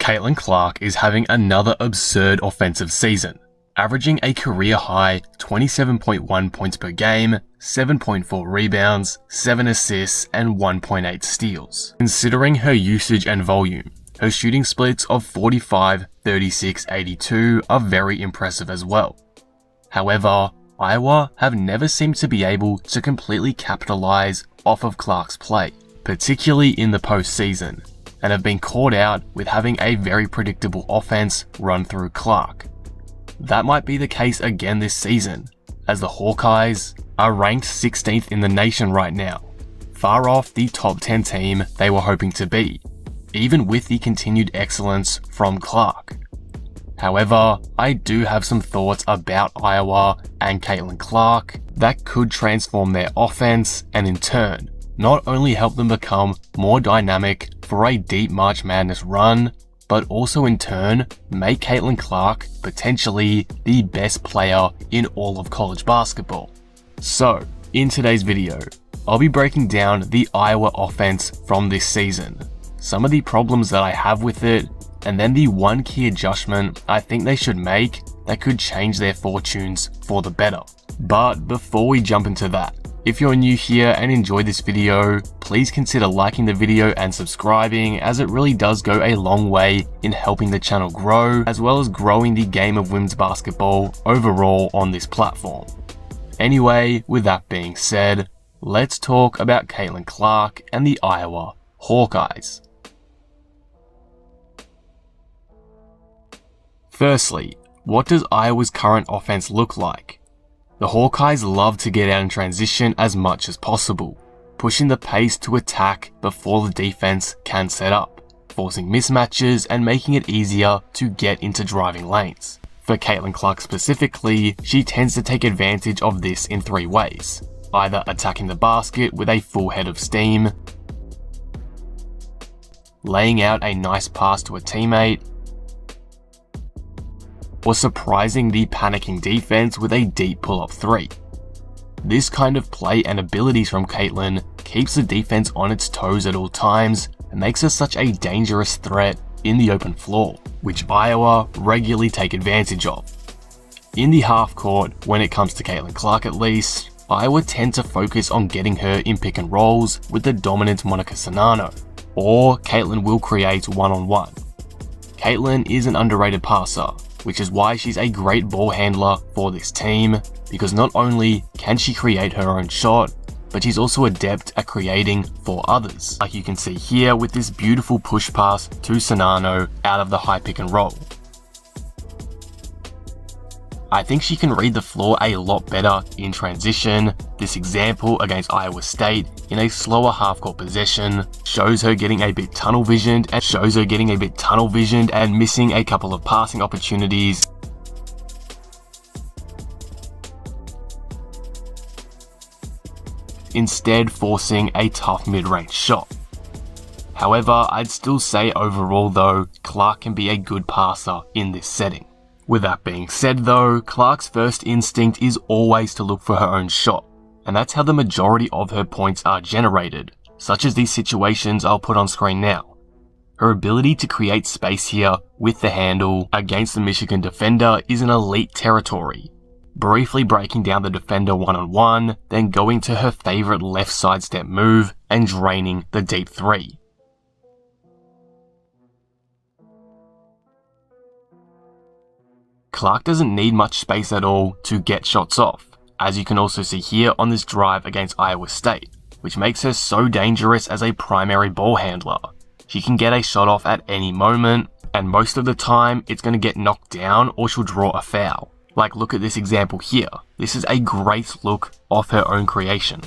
Caitlin Clark is having another absurd offensive season, averaging a career-high 27.1 points per game, 7.4 rebounds, 7 assists, and 1.8 steals. Considering her usage and volume, her shooting splits of 45, 36, 82 are very impressive as well. However, Iowa have never seemed to be able to completely capitalize off of Clark's play, particularly in the postseason, and have been caught out with having a very predictable offense run through Clark. That might be the case again this season, as the Hawkeyes are ranked 16th in the nation right now, far off the top 10 team they were hoping to be, even with the continued excellence from Clark. However, I do have some thoughts about Iowa and Caitlin Clark that could transform their offense and in turn, not only help them become more dynamic for a deep March Madness run, but also in turn make Caitlin Clark potentially the best player in all of college basketball. So, in today's video, I'll be breaking down the Iowa offense from this season, some of the problems that I have with it, and then the one key adjustment I think they should make that could change their fortunes for the better. But before we jump into that, if you're new here and enjoyed this video, please consider liking the video and subscribing, as it really does go a long way in helping the channel grow, as well as growing the game of women's basketball overall on this platform. Anyway, with that being said, let's talk about Caitlin Clark and the Iowa Hawkeyes. Firstly, what does Iowa's current offense look like? The Hawkeyes love to get out in transition as much as possible, pushing the pace to attack before the defense can set up, forcing mismatches and making it easier to get into driving lanes. For Caitlin Clark specifically, she tends to take advantage of this in three ways, either attacking the basket with a full head of steam, laying out a nice pass to a teammate, or surprising the panicking defense with a deep pull-up three. This kind of play and abilities from Caitlin keeps the defense on its toes at all times and makes her such a dangerous threat in the open floor, which Iowa regularly take advantage of. In the half court, when it comes to Caitlin Clark at least, Iowa tend to focus on getting her in pick and rolls with the dominant Monica Czinano, or Caitlin will create one-on-one. Caitlin is an underrated passer, which is why she's a great ball handler for this team, because not only can she create her own shot, but she's also adept at creating for others, like you can see here with this beautiful push pass to Czinano out of the high pick and roll. I think she can read the floor a lot better in transition. This example against Iowa State in a slower half-court possession shows her getting a bit tunnel visioned and missing a couple of passing opportunities. Instead forcing a tough mid-range shot. However, I'd still say overall though, Clark can be a good passer in this setting. With that being said though, Clark's first instinct is always to look for her own shot, and that's how the majority of her points are generated, such as these situations I'll put on screen now. Her ability to create space here with the handle against the Michigan defender is an elite territory, briefly breaking down the defender one-on-one, then going to her favorite left sidestep move and draining the deep three. Clark doesn't need much space at all to get shots off, as you can also see here on this drive against Iowa State, which makes her so dangerous as a primary ball handler. She can get a shot off at any moment, and most of the time it's going to get knocked down or she'll draw a foul. Like look at this example here, this is a great look off her own creation.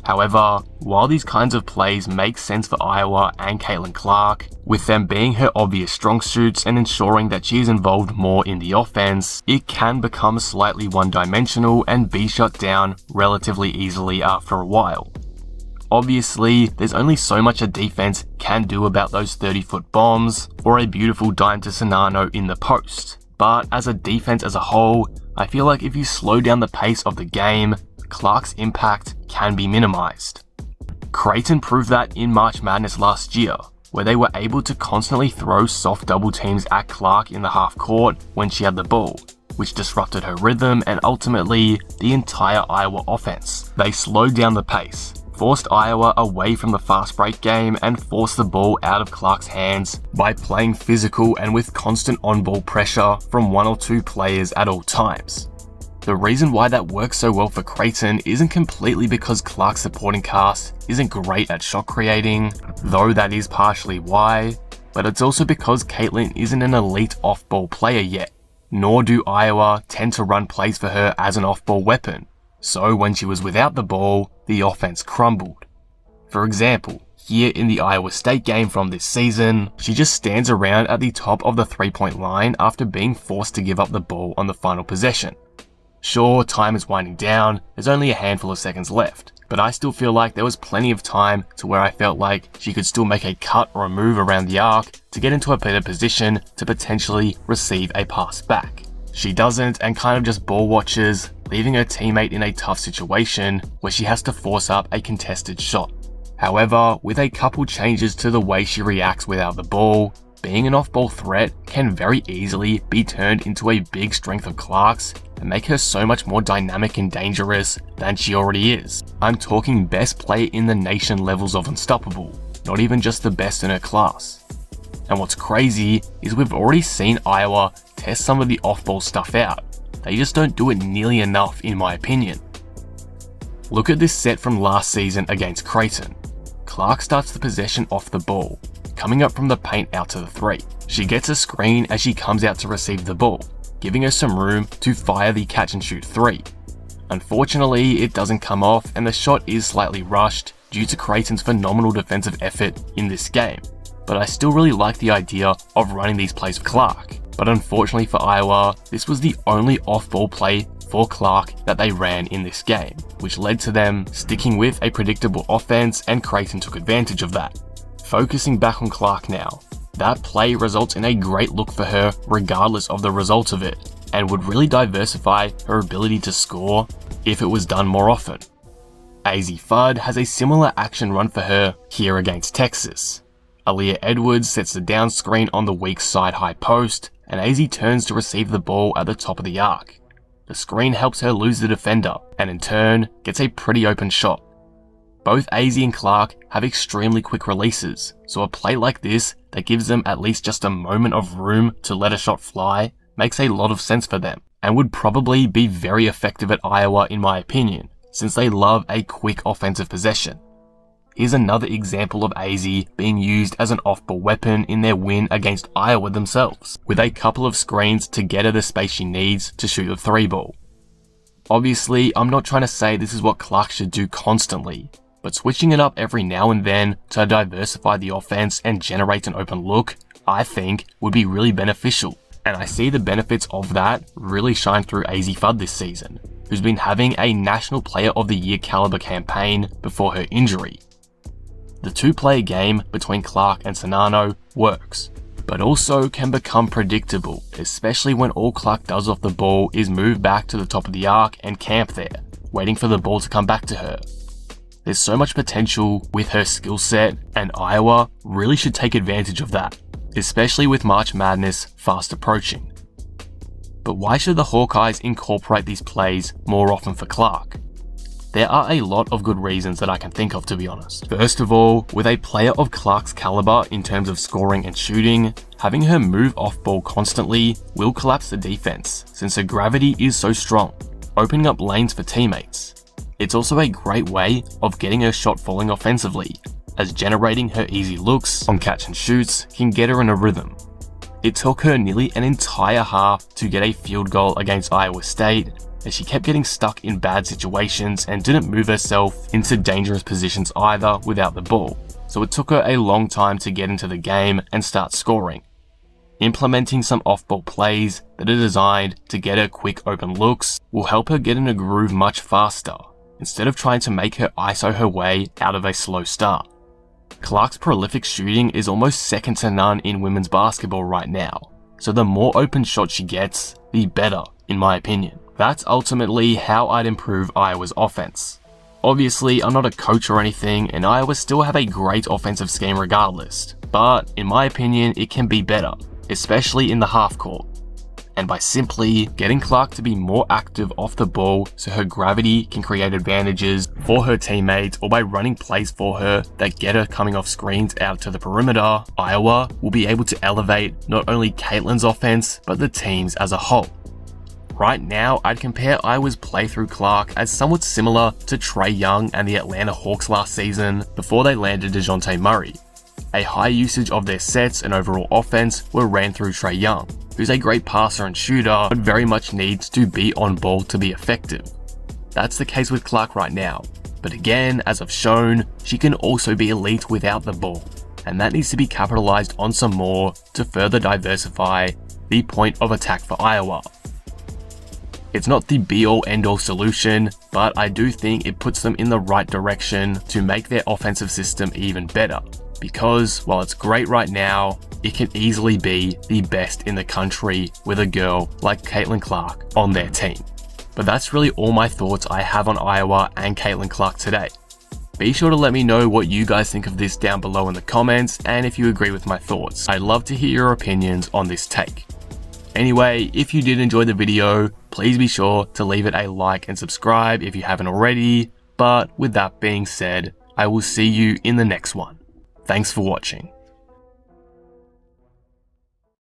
However, while these kinds of plays make sense for Iowa and Caitlin Clark, with them being her obvious strong suits and ensuring that she is involved more in the offense, it can become slightly one-dimensional and be shut down relatively easily after a while. Obviously, there's only so much a defense can do about those 30-foot bombs or a beautiful dime to Czinano in the post, but as a defense as a whole, I feel like if you slow down the pace of the game, Clark's impact can be minimized. Creighton proved that in March Madness last year, where they were able to constantly throw soft double teams at Clark in the half court when she had the ball, which disrupted her rhythm and ultimately the entire Iowa offense. They slowed down the pace, forced Iowa away from the fast break game, and forced the ball out of Clark's hands by playing physical and with constant on-ball pressure from one or two players at all times. The reason why that works so well for Creighton isn't completely because Clark's supporting cast isn't great at shot creating, though that is partially why, but it's also because Caitlin isn't an elite off-ball player yet, nor do Iowa tend to run plays for her as an off-ball weapon, so when she was without the ball, the offense crumbled. For example, here in the Iowa State game from this season, she just stands around at the top of the three-point line after being forced to give up the ball on the final possession. Sure, time is winding down, there's only a handful of seconds left, but I still feel like there was plenty of time to where I felt like she could still make a cut or a move around the arc to get into a better position to potentially receive a pass back. She doesn't and kind of just ball watches, leaving her teammate in a tough situation where she has to force up a contested shot. However, with a couple changes to the way she reacts without the ball, being an off-ball threat can very easily be turned into a big strength of Clark's and make her so much more dynamic and dangerous than she already is. I'm talking best player in the nation levels of unstoppable, not even just the best in her class. And what's crazy is we've already seen Iowa test some of the off-ball stuff out. They just don't do it nearly enough in my opinion. Look at this set from last season against Creighton. Clark starts the possession off the ball, coming up from the paint out to the three. She gets a screen as she comes out to receive the ball, giving her some room to fire the catch and shoot three. Unfortunately, it doesn't come off and the shot is slightly rushed due to Creighton's phenomenal defensive effort in this game, but I still really like the idea of running these plays for Clark. But unfortunately for Iowa, this was the only off-ball play for Clark that they ran in this game, which led to them sticking with a predictable offense, and Creighton took advantage of that. Focusing back on Clark now, that play results in a great look for her regardless of the result of it, and would really diversify her ability to score if it was done more often. AZ Fudd has a similar action run for her here against Texas. Aaliyah Edwards sets the down screen on the weak side high post, and AZ turns to receive the ball at the top of the arc. The screen helps her lose the defender, and in turn, gets a pretty open shot. Both AZ and Clark have extremely quick releases, so a play like this that gives them at least just a moment of room to let a shot fly makes a lot of sense for them, and would probably be very effective at Iowa in my opinion, since they love a quick offensive possession. Here's another example of AZ being used as an off-ball weapon in their win against Iowa themselves, with a couple of screens to get her the space she needs to shoot the three ball. Obviously, I'm not trying to say this is what Clark should do constantly, but switching it up every now and then to diversify the offense and generate an open look, I think would be really beneficial, and I see the benefits of that really shine through AZ Fudd this season, who's been having a National Player of the Year caliber campaign before her injury. The two-player game between Clark and Czinano works, but also can become predictable, especially when all Clark does off the ball is move back to the top of the arc and camp there, waiting for the ball to come back to her. There's so much potential with her skill set, and Iowa really should take advantage of that, especially with March Madness fast approaching. But why should the Hawkeyes incorporate these plays more often for Clark? There are a lot of good reasons that I can think of, to be honest. First of all, with a player of Clark's caliber in terms of scoring and shooting, having her move off ball constantly will collapse the defense since her gravity is so strong, opening up lanes for teammates. It's also a great way of getting her shot falling offensively, as generating her easy looks on catch and shoots can get her in a rhythm. It took her nearly an entire half to get a field goal against Iowa State, as she kept getting stuck in bad situations and didn't move herself into dangerous positions either without the ball, so it took her a long time to get into the game and start scoring. Implementing some off-ball plays that are designed to get her quick open looks will help her get in a groove much faster, instead of trying to make her ISO her way out of a slow start. Clark's prolific shooting is almost second to none in women's basketball right now, so the more open shots she gets, the better, in my opinion. That's ultimately how I'd improve Iowa's offense. Obviously, I'm not a coach or anything, and Iowa still have a great offensive scheme regardless, but in my opinion, it can be better, especially in the half court. And by simply getting Clark to be more active off the ball so her gravity can create advantages for her teammates, or by running plays for her that get her coming off screens out to the perimeter, Iowa will be able to elevate not only Caitlin's offense, but the team's as a whole. Right now, I'd compare Iowa's play through Clark as somewhat similar to Trae Young and the Atlanta Hawks last season before they landed DeJounte Murray. A high usage of their sets and overall offense were ran through Trae Young, who's a great passer and shooter, but very much needs to be on ball to be effective. That's the case with Clark right now, but again, as I've shown, she can also be elite without the ball, and that needs to be capitalized on some more to further diversify the point of attack for Iowa. It's not the be-all end-all solution, but I do think it puts them in the right direction to make their offensive system even better, because while it's great right now, it can easily be the best in the country with a girl like Caitlin Clark on their team. But that's really all my thoughts I have on Iowa and Caitlin Clark today. Be sure to let me know what you guys think of this down below in the comments, and if you agree with my thoughts. I'd love to hear your opinions on this take. Anyway, if you did enjoy the video, please be sure to leave it a like and subscribe if you haven't already. But with that being said, I will see you in the next one. Thanks for watching.